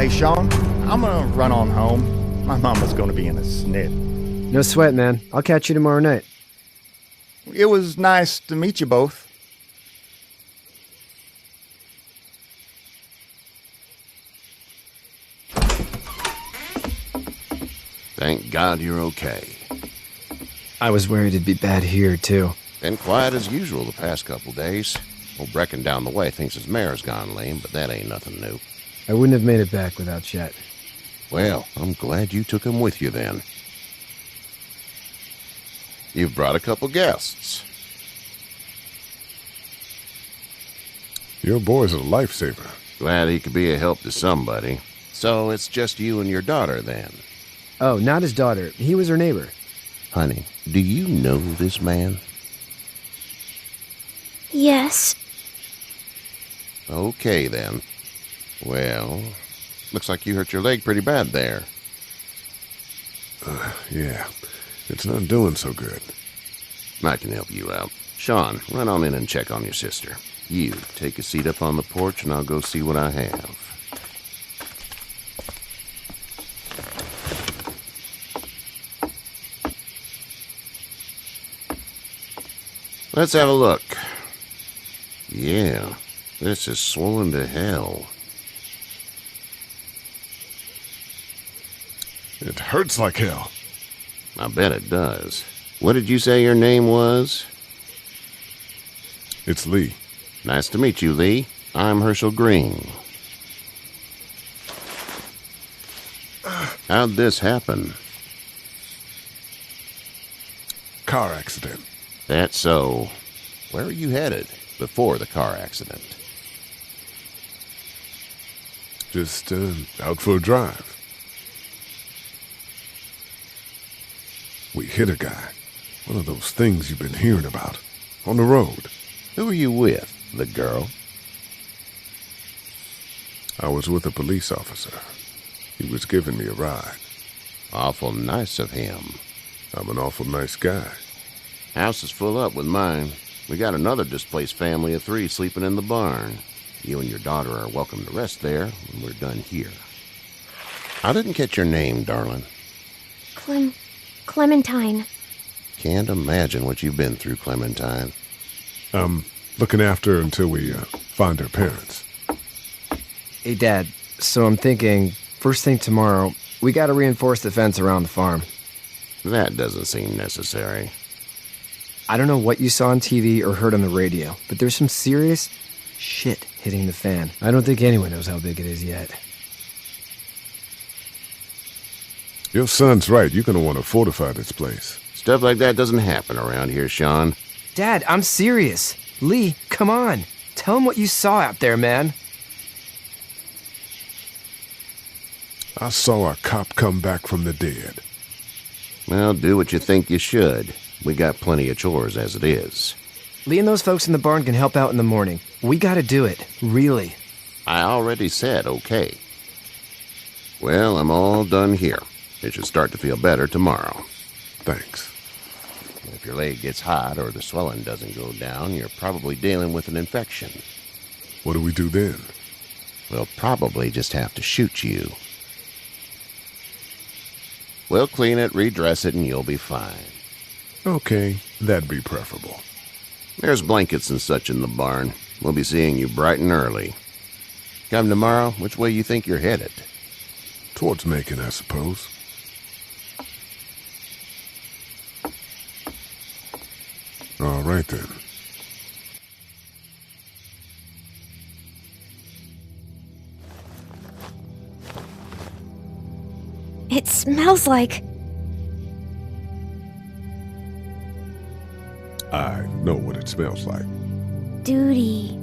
Hey, Sean, I'm gonna run on home. My mama's gonna be in a snit. No sweat, man. I'll catch you tomorrow night. It was nice to meet you both. Thank God you're okay. I was worried it'd be bad here, too. Been quiet as usual the past couple days. Old Brecken down the way thinks his mare's gone lame, but that ain't nothing new. I wouldn't have made it back without Chet. Well, I'm glad you took him with you then. You've brought a couple guests. Your boy's a lifesaver. Glad he could be a help to somebody. So it's just you and your daughter then? Oh, not his daughter. He was her neighbor. Honey, do you know this man? Yes. Okay, then. Well, looks like you hurt your leg pretty bad there. Yeah, it's not doing so good. I can help you out. Sean, run on in and check on your sister. You, take a seat up on the porch and I'll go see what I have. Let's have a look. Yeah, this is swollen to hell. It hurts like hell. I bet it does. What did you say your name was? It's Lee. Nice to meet you, Lee. I'm Herschel Green. How'd this happen? Car accident. That's so. Where are you headed before the car accident? Just out for a drive. We hit a guy. One of those things you've been hearing about. On the road. Who are you with? The girl? I was with a police officer. He was giving me a ride. Awful nice of him. I'm an awful nice guy. House is full up with mine. We got another displaced family of 3 sleeping in the barn. You and your daughter are welcome to rest there when we're done here. I didn't catch your name, darling. Clementine. Can't imagine what you've been through, Clementine. Looking after her until we find her parents. Hey, Dad, so I'm thinking, first thing tomorrow, we gotta reinforce the fence around the farm. That doesn't seem necessary. I don't know what you saw on TV or heard on the radio, but there's some serious shit hitting the fan. I don't think anyone knows how big it is yet. Your son's right. You're gonna want to fortify this place. Stuff like that doesn't happen around here, Sean. Dad, I'm serious. Lee, come on. Tell him what you saw out there, man. I saw a cop come back from the dead. Well, do what you think you should. We got plenty of chores as it is. Lee and those folks in the barn can help out in the morning. We gotta do it. Really. I already said okay. Well, I'm all done here. It should start to feel better tomorrow. Thanks. If your leg gets hot or the swelling doesn't go down, you're probably dealing with an infection. What do we do then? We'll probably just have to shoot you. We'll clean it, redress it, and you'll be fine. Okay, that'd be preferable. There's blankets and such in the barn. We'll be seeing you bright and early. Come tomorrow, which way you think you're headed? Towards Macon, I suppose. All right, then. It smells like... I know what it smells like. duty.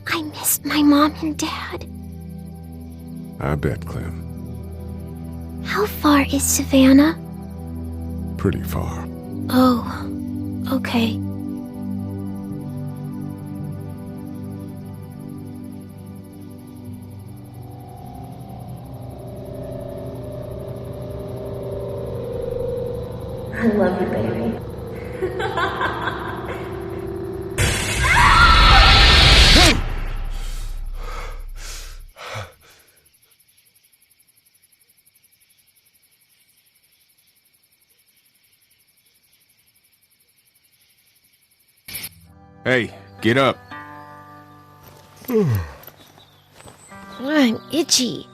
I missed my mom and dad. I bet, Clem. How far is Savannah? Pretty far. Oh, okay. I love you, baby. Hey, get up. I'm itchy.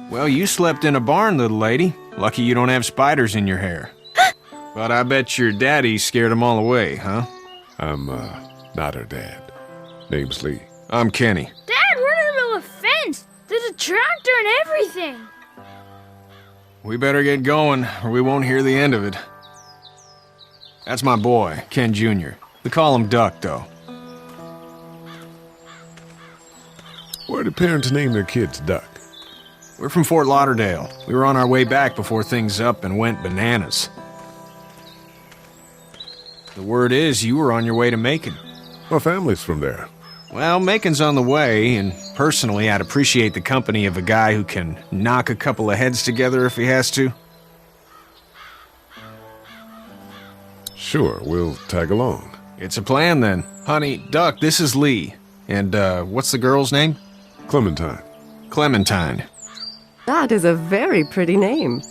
Well, you slept in a barn, little lady. Lucky you don't have spiders in your hair. But I bet your daddy scared them all away, huh? I'm, not her dad. Name's Lee. I'm Kenny. Dad, we're in the middle of a fence. There's a tractor and everything. We better get going, or we won't hear the end of it. That's my boy, Ken Jr. We call him Duck, though. Where do parents name their kids Duck? We're from Fort Lauderdale. We were on our way back before things up and went bananas. The word is you were on your way to Macon. My family's from there. Well, Macon's on the way, and personally, I'd appreciate the company of a guy who can knock a couple of heads together if he has to. Sure, we'll tag along. It's a plan, then. Honey, Duck, this is Lee. And, what's the girl's name? Clementine. Clementine. That is a very pretty name.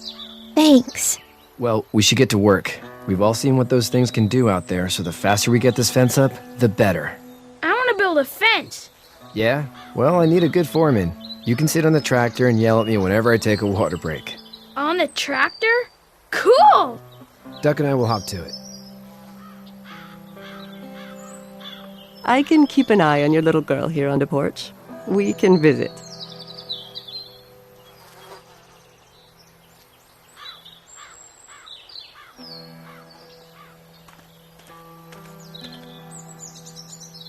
Thanks. Well, we should get to work. We've all seen what those things can do out there, so the faster we get this fence up, the better. I want to build a fence. Yeah? Well, I need a good foreman. You can sit on the tractor and yell at me whenever I take a water break. On the tractor? Cool! Duck and I will hop to it. I can keep an eye on your little girl here on the porch. We can visit.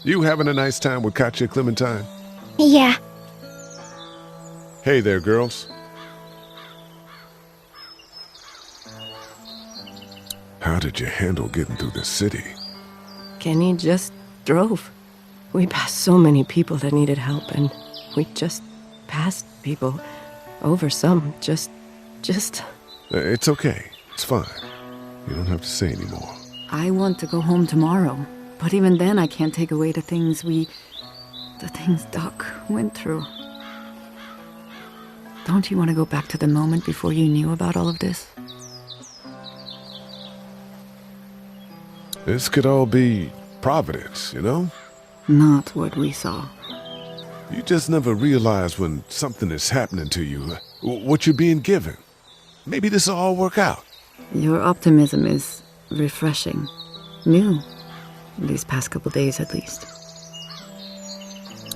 You having a nice time with Katya, Clementine? Yeah. Hey there, girls. How did you handle getting through the city? Kenny just drove. We passed so many people that needed help, and we just passed people. Over some. Just... It's okay. It's fine. You don't have to say anymore. I want to go home tomorrow. But even then, I can't take away the things Doc went through. Don't you want to go back to the moment before you knew about all of this? This could all be Providence, you know? Not what we saw. You just never realize when something is happening to you, what you're being given. Maybe this will all work out. Your optimism is refreshing. New. These past couple days, at least.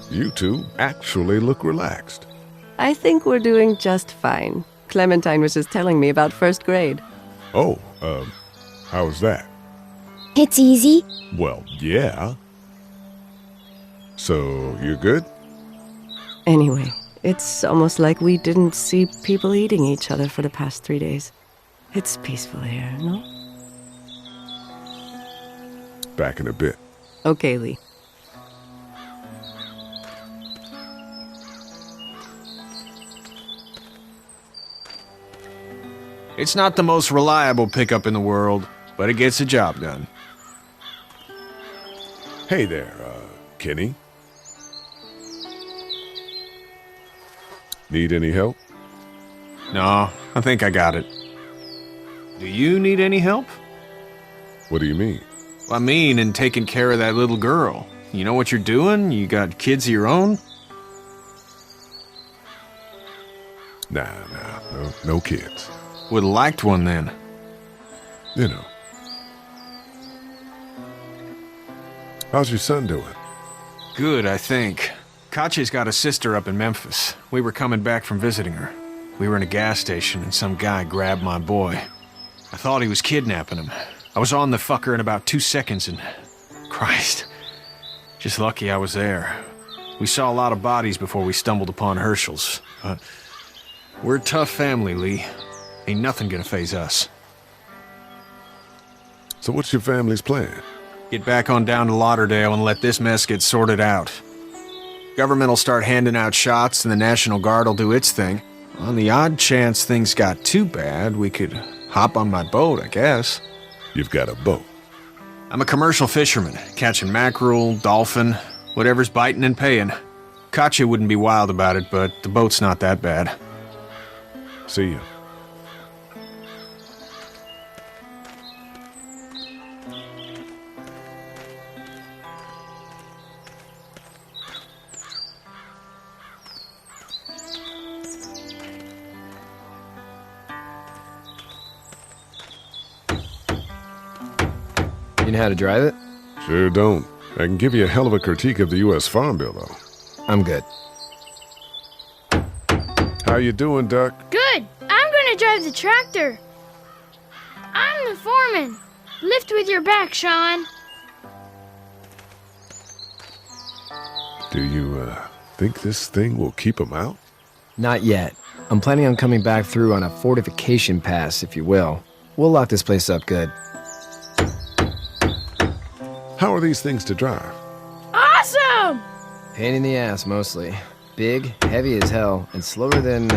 You two actually look relaxed. I think we're doing just fine. Clementine was just telling me about first grade. Oh, how was that? It's easy. Well, yeah. So, you're good? Anyway, it's almost like we didn't see people eating each other for the past 3 days. It's peaceful here, no? Back in a bit. Okay, Lee. It's not the most reliable pickup in the world, but it gets the job done. Hey there, Kenny. Need any help? No, I think I got it. Do you need any help? What do you mean? I mean, in taking care of that little girl. You know what you're doing? You got kids of your own? Nah, no kids. Would've liked one then. You know. How's your son doing? Good, I think. Katya's got a sister up in Memphis. We were coming back from visiting her. We were in a gas station and some guy grabbed my boy. I thought he was kidnapping him. I was on the fucker in about 2 seconds and... Christ. Just lucky I was there. We saw a lot of bodies before we stumbled upon Herschel's. But we're a tough family, Lee. Ain't nothing gonna faze us. So what's your family's plan? Get back on down to Lauderdale and let this mess get sorted out. Government will start handing out shots and the National Guard will do its thing. On the odd chance things got too bad, we could hop on my boat, I guess. You've got a boat. I'm a commercial fisherman, catching mackerel, dolphin, whatever's biting and paying. Katya wouldn't be wild about it, but the boat's not that bad. See ya. You know how to drive it? Sure don't. I can give you a hell of a critique of the U.S. Farm Bill, though. I'm good. How you doing, Duck? Good. I'm gonna drive the tractor. I'm the foreman. Lift with your back, Sean. Do you, think this thing will keep him out? Not yet. I'm planning on coming back through on a fortification pass, if you will. We'll lock this place up good. How are these things to drive? Awesome! Pain in the ass, mostly. Big, heavy as hell, and slower than,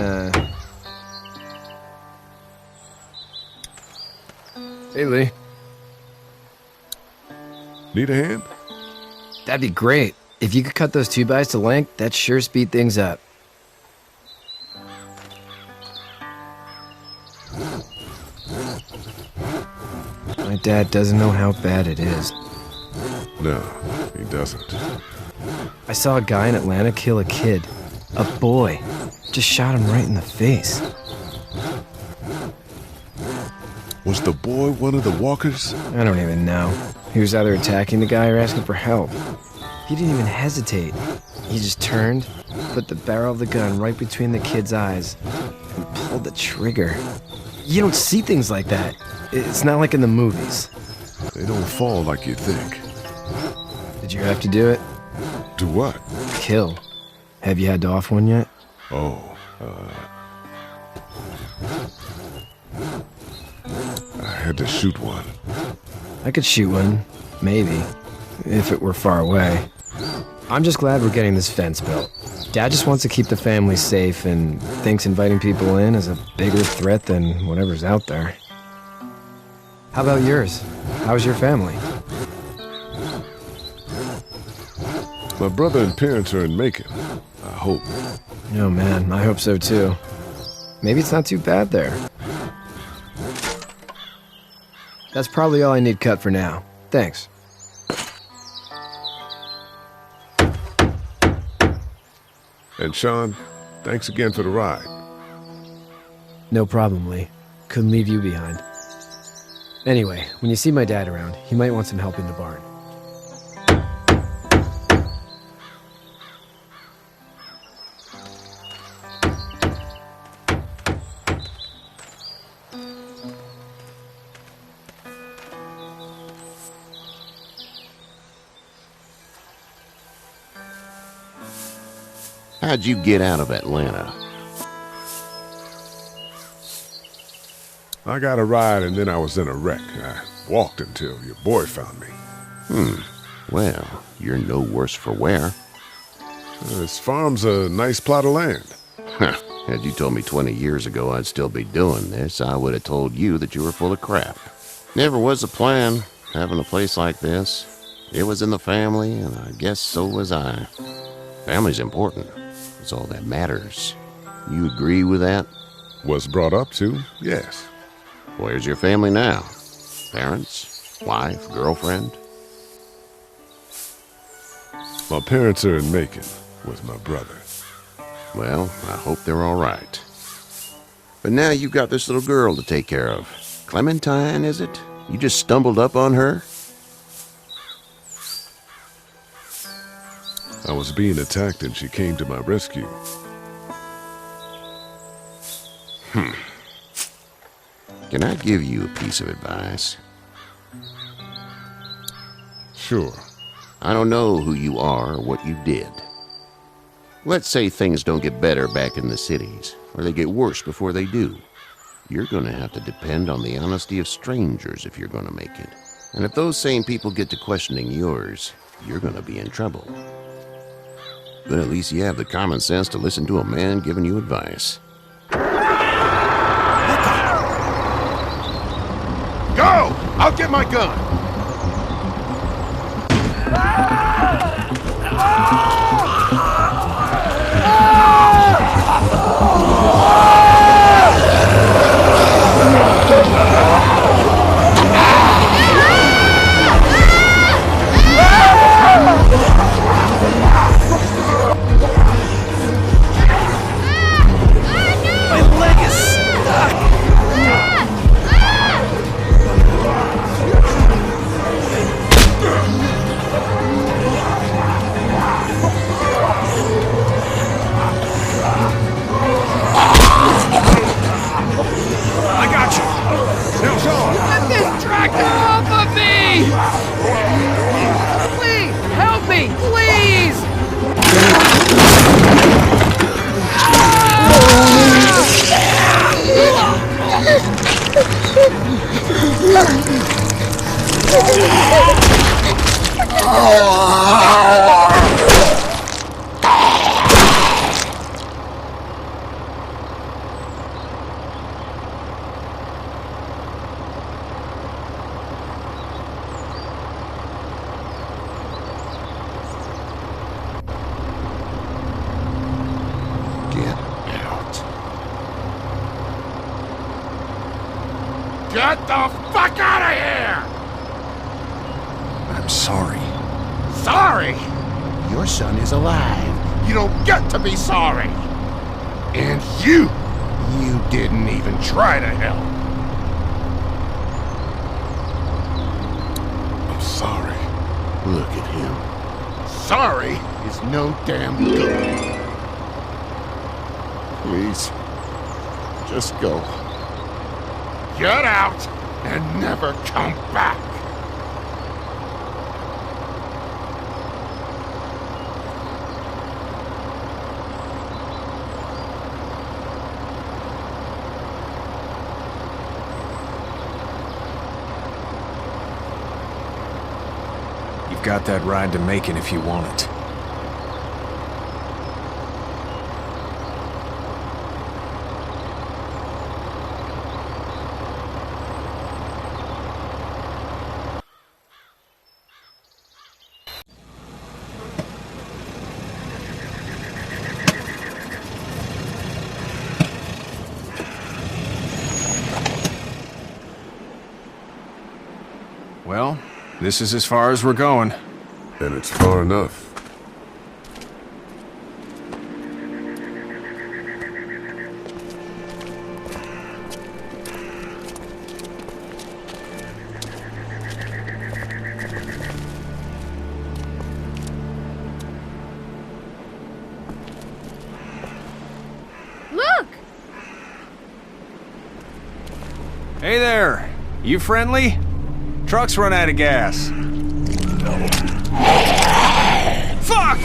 Hey, Lee. Need a hand? That'd be great. If you could cut those 2x to length, that'd sure speed things up. My dad doesn't know how bad it is. No, he doesn't. I saw a guy in Atlanta kill a kid. A boy. Just shot him right in the face. Was the boy one of the walkers? I don't even know. He was either attacking the guy or asking for help. He didn't even hesitate. He just turned, put the barrel of the gun right between the kid's eyes, and pulled the trigger. You don't see things like that. It's not like in the movies. They don't fall like you think. Did you have to do it? Do what? Kill. Have you had to off one yet? Oh, I had to shoot one. I could shoot one, maybe, if it were far away. I'm just glad we're getting this fence built. Dad just wants to keep the family safe and thinks inviting people in is a bigger threat than whatever's out there. How about yours? How's your family? My brother and parents are in Macon. I hope. Oh man, I hope so too. Maybe it's not too bad there. That's probably all I need cut for now. Thanks. And Sean, thanks again for the ride. No problem, Lee. Couldn't leave you behind. Anyway, when you see my dad around, he might want some help in the barn. How'd you get out of Atlanta? I got a ride and then I was in a wreck. I walked until your boy found me. Well, you're no worse for wear. This farm's a nice plot of land. Had you told me 20 years ago I'd still be doing this, I would have told you that you were full of crap. Never was a plan, having a place like this. It was in the family, and I guess so was I. Family's important. It's all that matters. You agree with that? Was brought up to, yes. Where's your family now? Parents? Wife? Girlfriend? My parents are in Macon with my brother. Well, I hope they're all right. But now you've got this little girl to take care of. Clamintine, is it? You just stumbled up on her? I was being attacked and she came to my rescue. Can I give you a piece of advice? Sure. I don't know who you are or what you did. Let's say things don't get better back in the cities, or they get worse before they do. You're going to have to depend on the honesty of strangers if you're going to make it. And if those same people get to questioning yours, you're going to be in trouble. But at least you have the common sense to listen to a man giving you advice. Go! I'll get my gun! Get the fuck out of here! I'm sorry. Sorry? Your son is alive. You don't get to be sorry. And you didn't even try to help. I'm sorry. Look at him. Sorry is no damn good. Please, just go. Get out and never come back. You've got that ride to Macon if you want it. Well, this is as far as we're going. And it's far enough. Look! Hey there! You friendly? Truck's run out of gas. Fuck!